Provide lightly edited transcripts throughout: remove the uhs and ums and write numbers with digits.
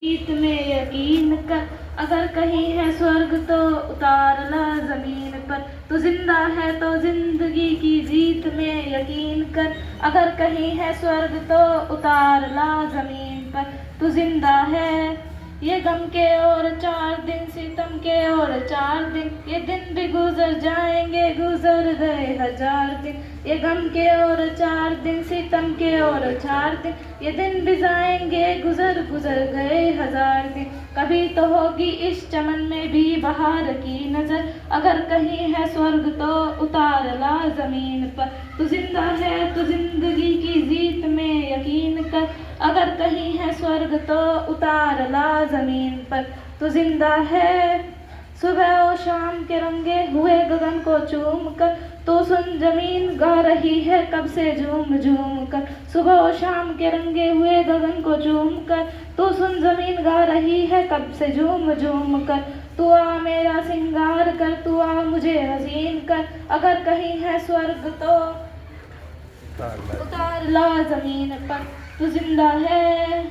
गीत में यकीन कर, अगर कहीं है स्वर्ग तो उतार ला जमीन पर। तू जिंदा है तो जिंदगी की जीत में यकीन कर, अगर कहीं है स्वर्ग तो उतार ला जमीन पर। तू जिंदा है, ये गम के और 4 दिन, सितम के और 4 दिन, ये दिन भी गुजर जाएंगे, गुजर गए 1000 दिन। ये गम के और 4 दिन, सितम के और 4 दिन, ये दिन भी जाएंगे, गुजर गुजर गए 1000 दिन। कभी तो होगी इस चमन में भी बहार की नजर, अगर कहीं है स्वर्ग तो उतार ला जमीन पर। तू जिंदा है तो जिंदगी की जीत में यकीन कर, अगर कहीं है स्वर्ग तो उतार ला जमीन पर। तू जिंदा है, सुबह और शाम के रंगे हुए गगन को चूम कर, तो सुन जमीन गा रही है कब से झूम झूम कर। सुबह और शाम के रंगे हुए गगन को चूम कर, तो सुन जमीन गा रही है कब से झूम झूम कर। तू आ मेरा सिंगार कर, तू आ मुझे हसीन कर, अगर कहीं है स्वर्ग तो उतार ला जमीन पर। तू जिंदा है,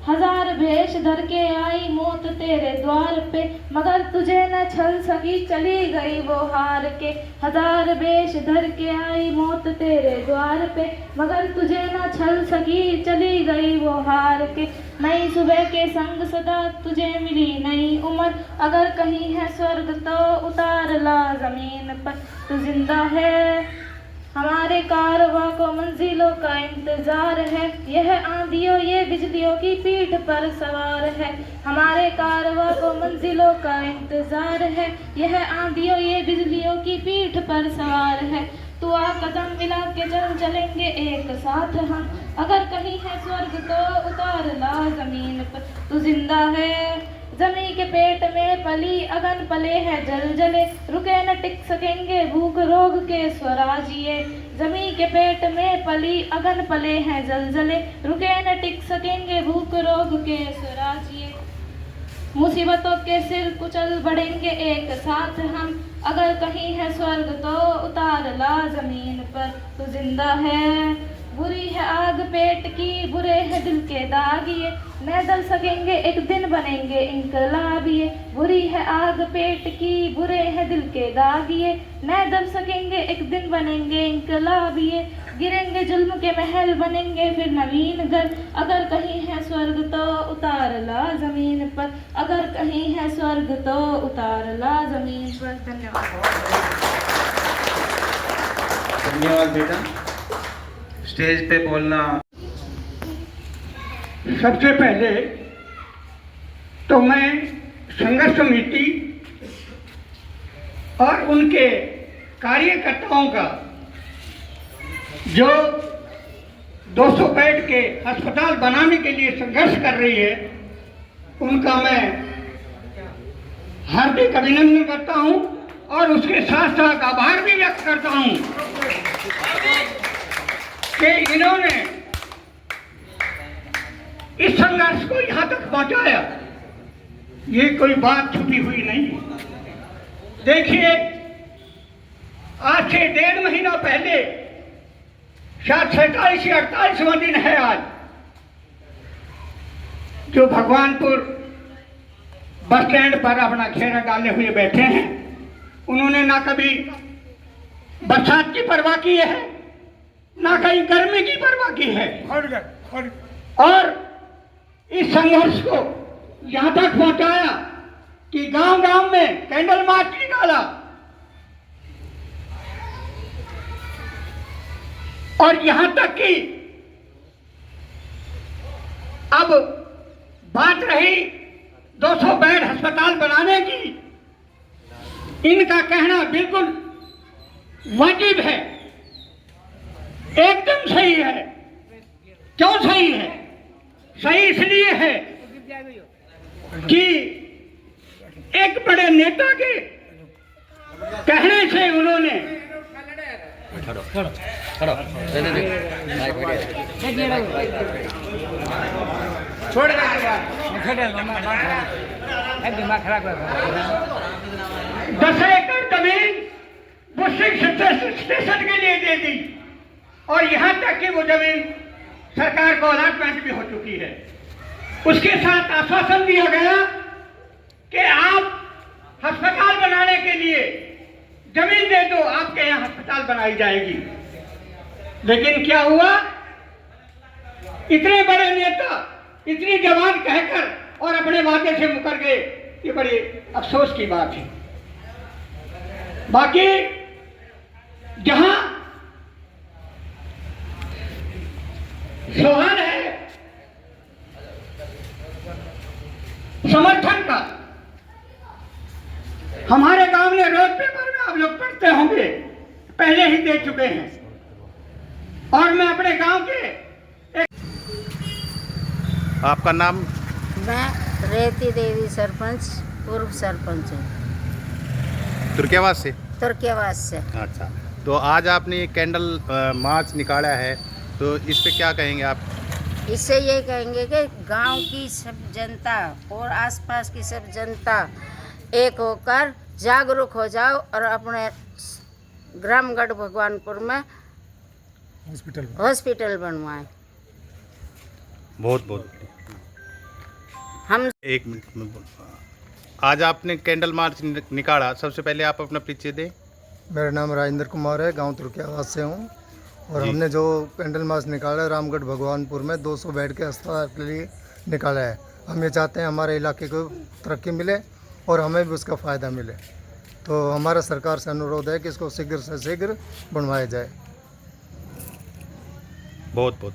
1000 भेष धर के आई मौत तेरे द्वार पे, मगर तुझे न छल सकी, चली गई वो हार के। 1000 भेष धर के आई मौत तेरे द्वार पे, मगर तुझे न छल सकी, चली गई वो हार के। नई सुबह के संग सदा तुझे मिली नई उम्र, अगर कहीं है स्वर्ग तो उतार ला जमीन पर। तू जिंदा है, हमारे कारवां को मंजिलों का इंतजार है, यह आंधियों ये बिजलियों की पीठ पर सवार है। हमारे कारवां को मंजिलों का इंतजार है, यह आंधियों ये बिजलियों की पीठ पर सवार है। तू आ कदम मिला के चलेंगे एक साथ हम, अगर कहीं है स्वर्ग तो उतार ला जमीन पर। तू जिंदा है, जमी के पेट में पली अगन पले हैं जल जले, रुके न टिक सकेंगे भूख रोग के स्वराजिए। जमी के पेट में पली अगन पले हैं जल जले, रुके न टिक सकेंगे भूख रोग के स्वराजिए। मुसीबतों के सिर कुचल बढ़ेंगे एक साथ हम, अगर कहीं है स्वर्ग तो उतार ला जमीन पर। तू जिंदा है, बुरी है आग पेट की, बुरे हैं दिल के दाग ये, न दल सकेंगे एक दिन बनेंगे इनकलाबिये। बुरी है आग पेट की, बुरे हैं दिल के दाग ये, न दल सकेंगे एक दिन बनेंगे इनकलाबिये। गिरेंगे जुल्म के महल बनेंगे फिर नवीन घर, अगर कहीं है स्वर्ग तो उतार ला जमीन पर। अगर कहीं है स्वर्ग तो उतार ला जमीन पर। धन्यवाद। धन्यवाद बेटा। स्टेज पे बोलना। सबसे पहले तो मैं संघर्ष समिति और उनके कार्यकर्ताओं का जो 200 बेड के अस्पताल बनाने के लिए संघर्ष कर रही है, उनका मैं हार्दिक अभिनंदन करता हूं और उसके साथ साथ आभार भी व्यक्त करता हूं कि इन्होंने इस संघर्ष को यहां तक पहुंचाया। ये कोई बात छुपी हुई नहीं। देखिए, आज से 1.5 महीना पहले, शायद 47 या 48वां दिन है आज, जो भगवानपुर बस स्टैंड पर अपना घेरा डाले हुए बैठे हैं, उन्होंने ना कभी बरसात की परवाह की है, ना कहीं गर्मी की परवाह की है, और इस संघर्ष को यहां तक पहुंचाया कि गांव गांव में कैंडल मार्च निकाला और यहां तक कि अब बात रही 200 बेड अस्पताल बनाने की, इनका कहना बिल्कुल वाजिब है, एकदम सही है। क्यों सही है? सही इसलिए है कि एक बड़े नेता के कहने से उन्होंने छोड़ 10 एकड़ जमीन बुशिंग स्टेशन के लिए दे दी और यहां तक कि वो जमीन सरकार को अलॉटमेंट भी हो चुकी है। उसके साथ आश्वासन दिया गया कि आप अस्पताल बनाने के लिए जमीन दे दो, आपके यहाँ अस्पताल बनाई जाएगी। लेकिन क्या हुआ, इतने बड़े नेता इतनी जवान कहकर और अपने वादे से मुकर गए, ये बड़ी अफसोस की बात है। बाकी जहां सवाल है समर्थन का, हमारे गांव में रोज पेपर में आप लोग पढ़ते होंगे, पहले ही दे चुके हैं। और मैं अपने गांव के आपका नाम? मैं रेती देवी सरपंच, पूर्व सरपंच हूँ, तुर्कियावास से। तुर्कियावास से। अच्छा, तो आज आपने ये कैंडल मार्च निकाला है, तो इस पे क्या कहेंगे आप? इससे ये कहेंगे कि गांव की सब जनता और आसपास की सब जनता एक होकर जागरूक हो जाओ और अपने ग्रामगढ़ भगवानपुर में हॉस्पिटल बनवाएं। बहुत बहुत हम 1 मिनट में आज आपने कैंडल मार्च निकाला, सबसे पहले आप अपना परिचय दें। मेरा नाम राजेंद्र कुमार है, गांव तुर्कियावास से हूं। और जी। हमने जो कैंडल मार्च निकाला है रामगढ़ भगवानपुर में 200 बेड के अस्पताल के लिए निकाला है। हम ये चाहते हैं हमारे इलाके को तरक्की मिले और हमें भी उसका फ़ायदा मिले। तो हमारा सरकार से अनुरोध है कि इसको शीघ्र से शीघ्र बनवाया जाए। बहुत बहुत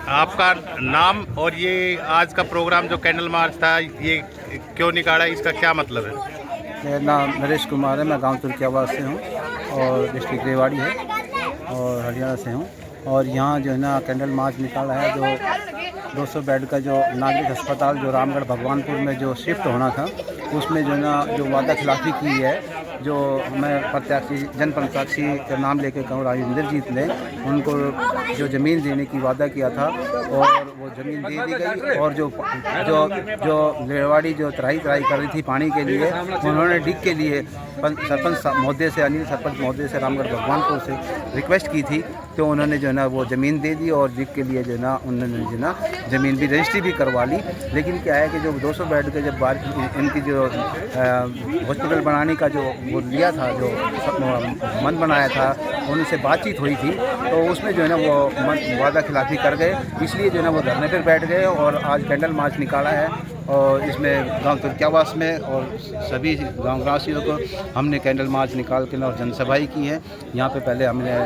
आपका नाम और ये आज का प्रोग्राम जो कैंडल मार्च था, ये क्यों निकाला, इसका क्या मतलब है? मेरा नाम नरेश कुमार है, मैं गांव तुर्कियावास से हूँ और डिस्ट्रिक्ट रेवाड़ी है और हरियाणा से हूँ। और यहाँ जो है ना कैंडल मार्च निकाला है, जो 200 बेड का जो नागरिक अस्पताल जो रामगढ़ भगवानपुर में जो शिफ्ट होना था, उसमें जो है ना जो वादा खिलाफी की है, जो मैं प्रत्याशी जनप्रत्याशी का नाम लेके कहूँ राजेंद्र जीत ने उनको जो ज़मीन देने की वादा किया था और वो ज़मीन दे दी गई। और जो जो जो रेवाड़ी जो तराई कर रही थी पानी के लिए, उन्होंने डिग के लिए सरपंच महोदय से, अनिल सरपंच महोदय से रामगढ़ भगवानपुर से रिक्वेस्ट की थी, तो उन्होंने जो है ना वो ज़मीन दे दी और डिग के लिए जो है ना उन्होंने जो है ना ज़मीन भी रजिस्ट्री भी करवा ली। लेकिन क्या है कि जो 200 बेड के जब इनकी जो हॉस्पिटल बनाने का जो वो लिया था, जो मन बनाया था, उनसे बातचीत हुई थी, तो उसमें जो है ना वो वादा खिलाफी कर गए। इसलिए जो है ना वो धरने पर बैठ गए और आज कैंडल मार्च निकाला है। और इसमें गांव तुर्कियावास में और सभी गाँववासियों को हमने कैंडल मार्च निकाल के और जनसभाएँ की है। यहाँ पे पहले हमने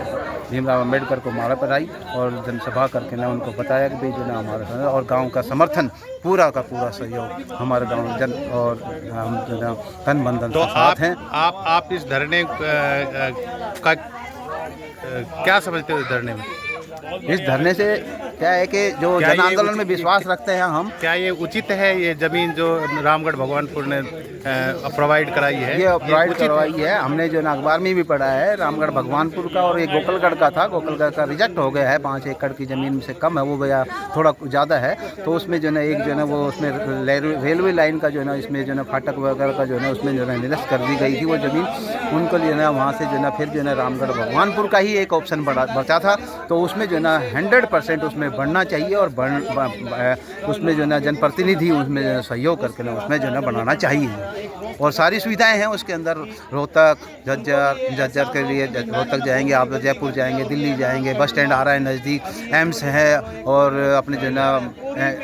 भीमराव अम्बेडकर को माला पहनाई और जनसभा करके ना उनको बताया कि भाई जो ना हमारा और गांव का समर्थन पूरा का पूरा सहयोग हमारे गांव जन और हम जो ना तन बंधन तो के साथ हैं। आप इस धरने का क्या समझते हो? इस धरने में, इस धरने से क्या है कि जो क्या जन ये आंदोलन में उचित- विश्वास रखते हैं हम, क्या ये उचित है, ये ज़मीन जो रामगढ़ भगवानपुर ने प्रोवाइड कराई है? ये प्रोवाइड उचित करवाई है। हमने जो ना अखबार में भी पढ़ा है, रामगढ़ भगवानपुर का और ये गोकलगढ़ का था। गोकलगढ़ का रिजेक्ट हो गया है, 5 एकड़ की ज़मीन से कम है वो, भैया थोड़ा ज़्यादा है। तो उसमें जो है एक जो है वो उसमें रेलवे लाइन का जो है ना इसमें जो है फाटक वगैरह का जो है उसमें जो है निरस्त कर दी गई थी वो ज़मीन। उनको जो है ना वहाँ से जो है ना फिर जो है ना रामगढ़ भगवानपुर का ही एक ऑप्शन बचा था, तो उसमें जो है ना 100% उसमें बढ़ना चाहिए और उसमें जो है ना जनप्रतिनिधि उसमें सहयोग करके ना उसमें जो है ना बनाना चाहिए। और सारी सुविधाएं हैं उसके अंदर, रोहतक झज्जर के लिए रोहतक जाएंगे आप, जयपुर जाएंगे, दिल्ली जाएंगे, बस स्टैंड आ रहा है नज़दीक, एम्स है और अपने जो है ना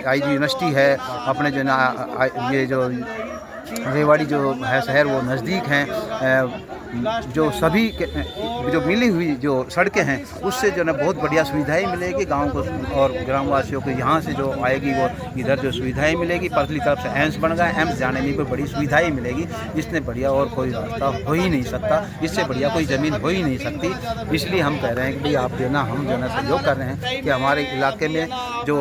IG यूनिवर्सिटी है, अपने जो है ना ये जो रेवाड़ी जो है शहर वो नज़दीक हैं। जो सभी जो मिली हुई जो सड़कें हैं उससे जो है ना बहुत बढ़िया सुविधाएं मिलेगी गांव को और ग्रामवासियों को। यहाँ से जो आएगी वो इधर जो सुविधाएं मिलेगी, परली तरफ से एम्स बन गया, एम्स जाने में कोई बड़ी सुविधाएं मिलेगी। इससे बढ़िया और कोई रास्ता हो ही नहीं सकता, इससे बढ़िया कोई ज़मीन हो ही नहीं सकती। इसलिए हम कह रहे हैं कि भाई आप जो है ना हम जो है ना सहयोग कर रहे हैं कि हमारे इलाके में जो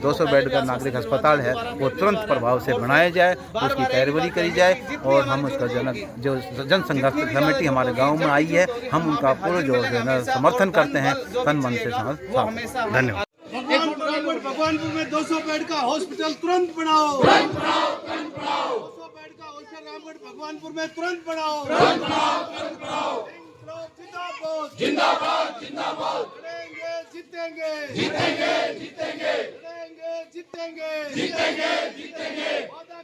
200 बेड का नागरिक अस्पताल है वो तुरंत प्रभाव से बनाया जाए, उसकी पैरवी करी जाए और हम उसका जो जन संघर्ष कमेटी हमारे गांव में आई है, हम उनका पूरे जो है ना समर्थन करते हैं, तन मन से धन्यवाद। भगवानपुर में 200 बेड का हॉस्पिटल तुरंत बनाओ, 200 बेड का हॉस्पिटल रामगढ़ भगवानपुर में तुरंत बनाओ। जिंदाबाद जिंदाबाद, जीतेंगे जीतेंगे जीतेंगे, जीतेंगे जीतेंगे जीतेंगे, वादा